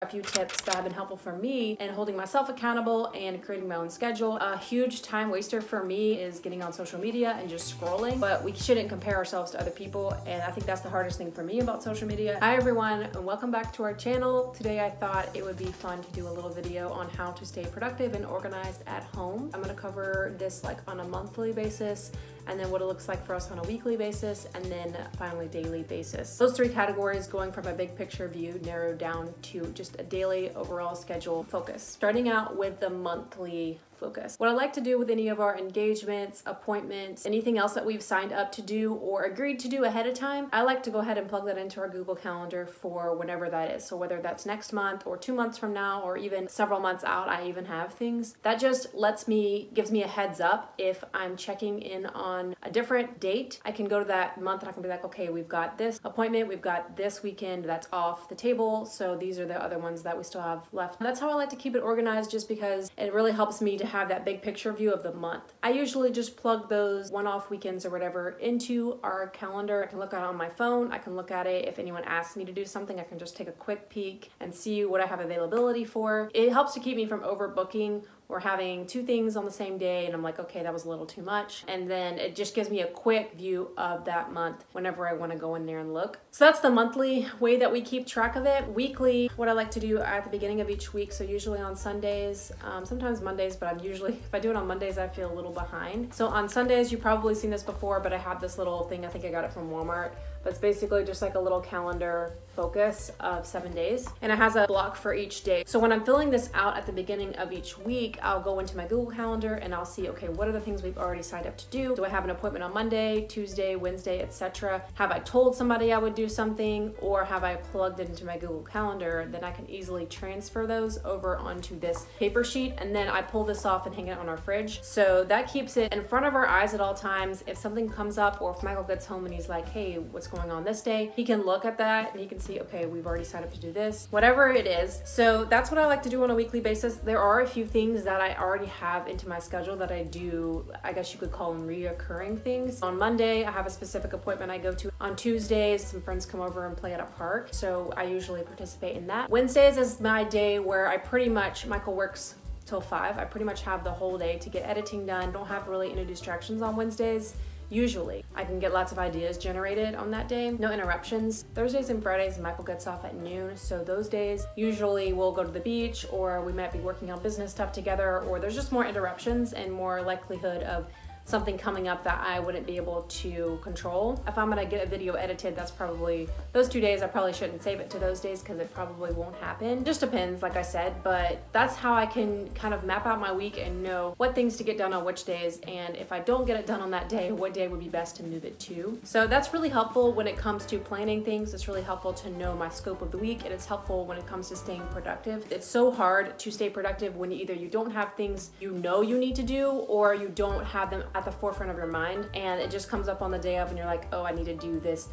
A few tips that have been helpful for me in holding myself accountable and creating my own schedule. A huge time waster for me is getting on social media and just scrolling, but we shouldn't compare ourselves to other people, and I think that's the hardest thing for me about social media. Hi everyone, and welcome back to our channel. Today I thought it would be fun to do a little video on how to stay productive and organized at home. I'm going to cover this like on a monthly basis, and then what it looks like for us on a weekly basis, and then finally daily basis. Those three categories going from a big picture view narrowed down to just a daily overall schedule focus. Starting out with the monthly focus. What I like to do with any of our engagements, appointments, anything else that we've signed up to do or agreed to do ahead of time, I like to go ahead and plug that into our Google Calendar for whenever that is. So whether that's next month or 2 months from now or even several months out, I even have things. That just gives me a heads up if I'm checking in on a different date. I can go to that month and I can be like, okay, we've got this appointment, we've got this weekend that's off the table, so these are the other ones that we still have left. That's how I like to keep it organized, just because it really helps me to have that big picture view of the month. I usually just plug those one-off weekends or whatever into our calendar. I can look at it on my phone. I can look at it if anyone asks me to do something. I can just take a quick peek and see what I have availability for. It helps to keep me from overbooking or having two things on the same day and I'm like, okay, that was a little too much. And then it just gives me a quick view of that month whenever I want to go in there and look. So that's the monthly way that we keep track of it. Weekly, what I like to do at the beginning of each week, so usually on Sundays, sometimes Mondays, but if I do it on Mondays, I feel a little behind. So on Sundays, you've probably seen this before, but I have this little thing, I think I got it from Walmart, but it's basically just like a little calendar focus of 7 days, and it has a block for each day. So when I'm filling this out at the beginning of each week, I'll go into my Google Calendar and I'll see, okay, what are the things we've already signed up to do? Do I have an appointment on Monday, Tuesday, Wednesday, etc.? Have I told somebody I would do something, or have I plugged it into my Google Calendar? Then I can easily transfer those over onto this paper sheet, and then I pull this off and hang it on our fridge. So that keeps it in front of our eyes at all times. If something comes up, or if Michael gets home and he's like, hey, what's going on this day? He can look at that and he can see, okay, we've already signed up to do this, whatever it is. So that's what I like to do on a weekly basis. There are a few things that I already have into my schedule that I do, I guess you could call them reoccurring things. On Monday, I have a specific appointment I go to. On Tuesdays, some friends come over and play at a park, so I usually participate in that. Wednesdays is my day where I pretty much, Michael works till 5. I pretty much have the whole day to get editing done. Don't have really any distractions on Wednesdays. Usually, I can get lots of ideas generated on that day. No interruptions. Thursdays and Fridays, Michael gets off at noon. So those days, usually we'll go to the beach, or we might be working on business stuff together, or there's just more interruptions and more likelihood of something coming up that I wouldn't be able to control. If I'm gonna get a video edited, that's probably those 2 days. I probably shouldn't save it to those days because it probably won't happen. Just depends, like I said, but that's how I can kind of map out my week and know what things to get done on which days, and if I don't get it done on that day, what day would be best to move it to. So that's really helpful when it comes to planning things. It's really helpful to know my scope of the week, and it's helpful when it comes to staying productive. It's so hard to stay productive when either you don't have things you know you need to do, or you don't have them at the forefront of your mind, and it just comes up on the day of and you're like, oh, I need to do this,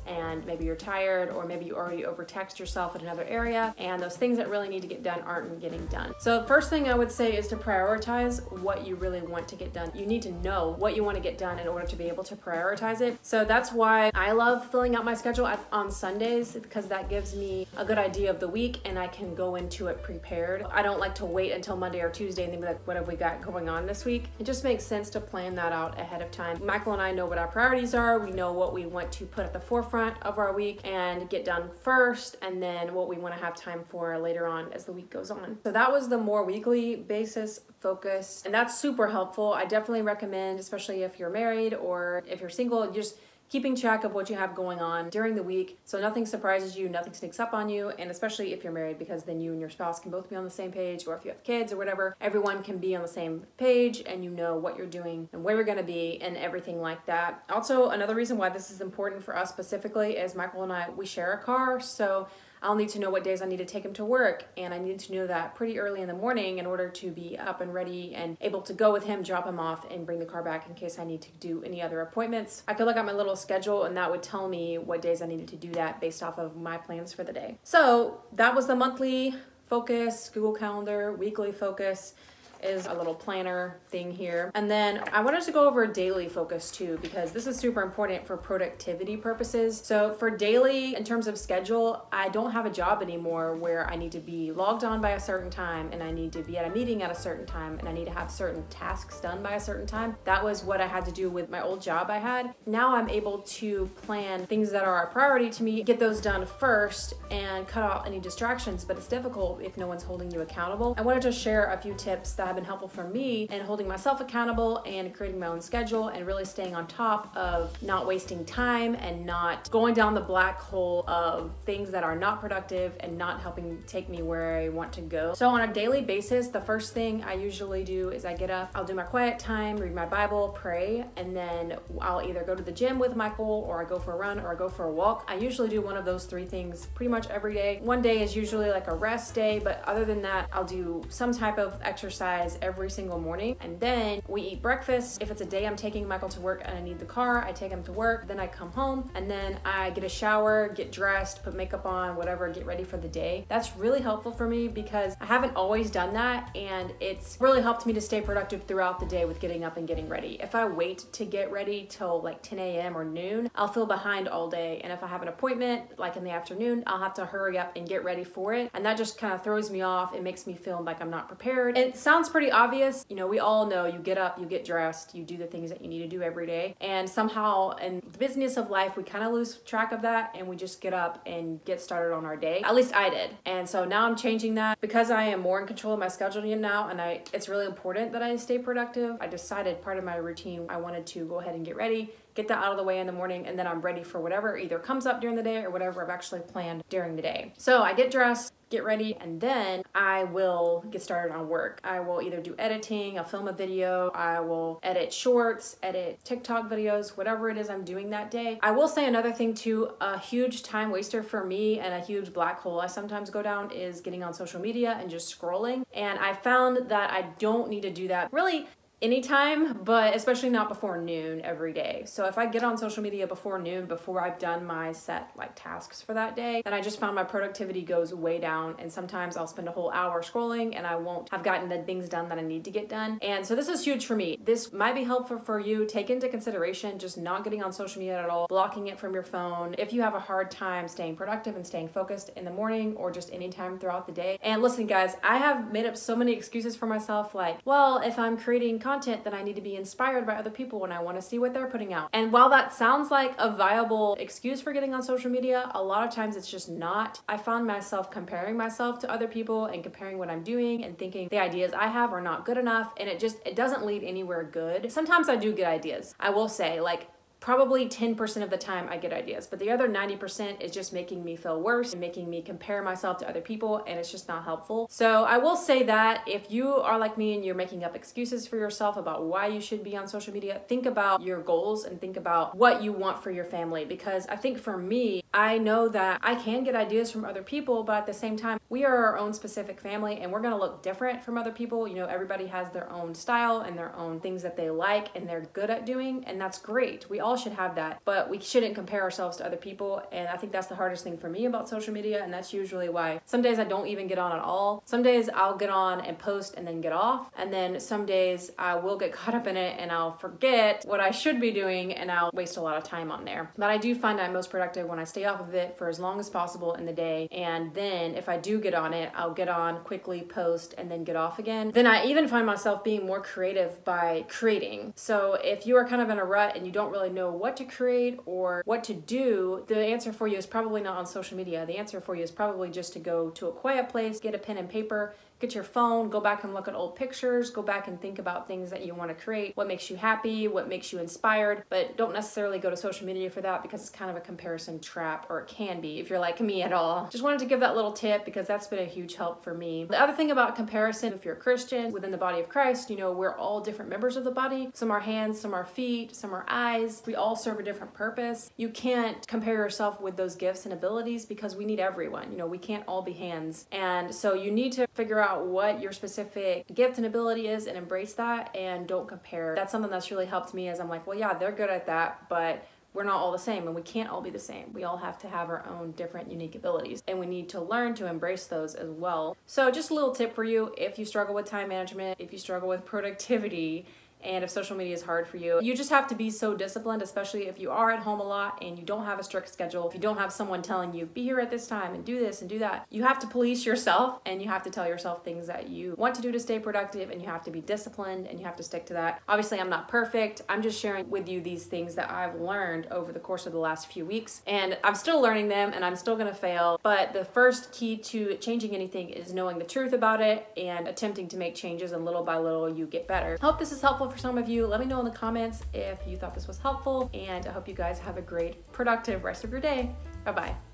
and maybe you're tired, or maybe you already overtext yourself in another area, and those things that really need to get done aren't getting done. So first thing I would say is to prioritize what you really want to get done. You need to know what you want to get done in order to be able to prioritize it. So that's why I love filling out my schedule on Sundays, because that gives me a good idea of the week and I can go into it prepared. I don't like to wait until Monday or Tuesday and then be like, what have we got going on this week? It just makes sense to plan that out ahead of time. Michael and I know what our priorities are. We know what we want to put at the forefront of our week and get done first, and then what we want to have time for later on as the week goes on. So that was the more weekly basis focus, and that's super helpful. I definitely recommend, especially if you're married or if you're single, just keeping track of what you have going on during the week so nothing surprises you, nothing sneaks up on you, and especially if you're married, because then you and your spouse can both be on the same page, or if you have kids or whatever, everyone can be on the same page and you know what you're doing and where you're gonna be and everything like that. Also, another reason why this is important for us specifically is Michael and I, we share a car, so I'll need to know what days I need to take him to work, and I need to know that pretty early in the morning in order to be up and ready and able to go with him, drop him off, and bring the car back in case I need to do any other appointments. I could look at my little schedule and that would tell me what days I needed to do that based off of my plans for the day. So that was the monthly focus, Google Calendar, weekly focus. is a little planner thing here. And then I wanted to go over daily focus too, because this is super important for productivity purposes. So for daily, in terms of schedule, I don't have a job anymore where I need to be logged on by a certain time and I need to be at a meeting at a certain time and I need to have certain tasks done by a certain time. That was what I had to do with my old job I had. Now I'm able to plan things that are a priority to me, get those done first and cut out any distractions, but it's difficult if no one's holding you accountable. I wanted to share a few tips that have been helpful for me in holding myself accountable and creating my own schedule and really staying on top of not wasting time and not going down the black hole of things that are not productive and not helping take me where I want to go. So on a daily basis, the first thing I usually do is I get up, I'll do my quiet time, read my Bible, pray, and then I'll either go to the gym with Michael or I go for a run or I go for a walk. I usually do one of those three things pretty much every day. One day is usually like a rest day, but other than that, I'll do some type of exercise every single morning. And then we eat breakfast. If it's a day I'm taking Michael to work and I need the car, I take him to work, then I come home and then I get a shower, get dressed, put makeup on, whatever, get ready for the day. That's really helpful for me because I haven't always done that and it's really helped me to stay productive throughout the day with getting up and getting ready. If I wait to get ready till like 10 a.m. or noon, I'll feel behind all day. And if I have an appointment like in the afternoon, I'll have to hurry up and get ready for it. And that just kind of throws me off. It makes me feel like I'm not prepared. It sounds pretty obvious. You know, we all know you get up, you get dressed, you do the things that you need to do every day. And somehow in the busyness of life, we kind of lose track of that and we just get up and get started on our day. At least I did. And so now I'm changing that because I am more in control of my schedule now and it's really important that I stay productive. I decided part of my routine, I wanted to go ahead and get ready, get that out of the way in the morning, and then I'm ready for whatever either comes up during the day or whatever I've actually planned during the day. So I get dressed, get ready, and then I will get started on work. I will either do editing, I'll film a video, I will edit shorts, edit TikTok videos, whatever it is I'm doing that day. I will say another thing too, a huge time waster for me and a huge black hole I sometimes go down is getting on social media and just scrolling. And I found that I don't need to do that really anytime, but especially not before noon every day. So if I get on social media before noon, before I've done my set like tasks for that day, then I just found my productivity goes way down. And sometimes I'll spend a whole hour scrolling and I won't have gotten the things done that I need to get done. And so this is huge for me. This might be helpful for you. Take into consideration just not getting on social media at all, blocking it from your phone. If you have a hard time staying productive and staying focused in the morning or just anytime throughout the day. And listen guys, I have made up so many excuses for myself like, well, if I'm creating content, then I need to be inspired by other people and I want to see what they're putting out. And while that sounds like a viable excuse for getting on social media, a lot of times it's just not. I found myself comparing myself to other people and comparing what I'm doing and thinking the ideas I have are not good enough, and it doesn't lead anywhere good. Sometimes I do get ideas. I will say, like, probably 10% of the time I get ideas, but the other 90% is just making me feel worse and making me compare myself to other people, and it's just not helpful. So I will say that if you are like me and you're making up excuses for yourself about why you should be on social media, think about your goals and think about what you want for your family. Because I think for me, I know that I can get ideas from other people, but at the same time, we are our own specific family and we're gonna look different from other people. You know, everybody has their own style and their own things that they like and they're good at doing, and that's great. We all should have that, but we shouldn't compare ourselves to other people. And I think that's the hardest thing for me about social media, and that's usually why some days I don't even get on at all. Some days I'll get on and post and then get off, and then some days I will get caught up in it and I'll forget what I should be doing and I'll waste a lot of time on there. But I do find I'm most productive when I stay off of it for as long as possible in the day, and then if I do get on it, I'll get on, quickly post, and then get off again. Then I even find myself being more creative by creating. So if you are kind of in a rut and you don't really know what to create or what to do, the answer for you is probably not on social media. The answer for you is probably just to go to a quiet place, get a pen and paper, get your phone, go back and look at old pictures, go back and think about things that you want to create, what makes you happy, what makes you inspired, but don't necessarily go to social media for that because it's kind of a comparison trap, or it can be if you're like me at all. Just wanted to give that little tip because that's been a huge help for me. The other thing about comparison, if you're a Christian within the body of Christ, you know, we're all different members of the body. Some are hands, some are feet, some are eyes. We all serve a different purpose. You can't compare yourself with those gifts and abilities because we need everyone. You know, we can't all be hands. And so you need to figure out what your specific gift and ability is and embrace that, and don't compare. That's something that's really helped me, as I'm like, well, yeah, they're good at that, but we're not all the same, and we can't all be the same. We all have to have our own different unique abilities, and we need to learn to embrace those as well. So just a little tip for you, if you struggle with time management, if you struggle with productivity, and if social media is hard for you, you just have to be so disciplined, especially if you are at home a lot and you don't have a strict schedule. If you don't have someone telling you, be here at this time and do this and do that. You have to police yourself, and you have to tell yourself things that you want to do to stay productive, and you have to be disciplined, and you have to stick to that. Obviously, I'm not perfect. I'm just sharing with you these things that I've learned over the course of the last few weeks, and I'm still learning them, and I'm still gonna fail. But the first key to changing anything is knowing the truth about it and attempting to make changes, and little by little you get better. I hope this is helpful for some of you. Let me know in the comments if you thought this was helpful, and I hope you guys have a great, productive rest of your day. Bye-bye.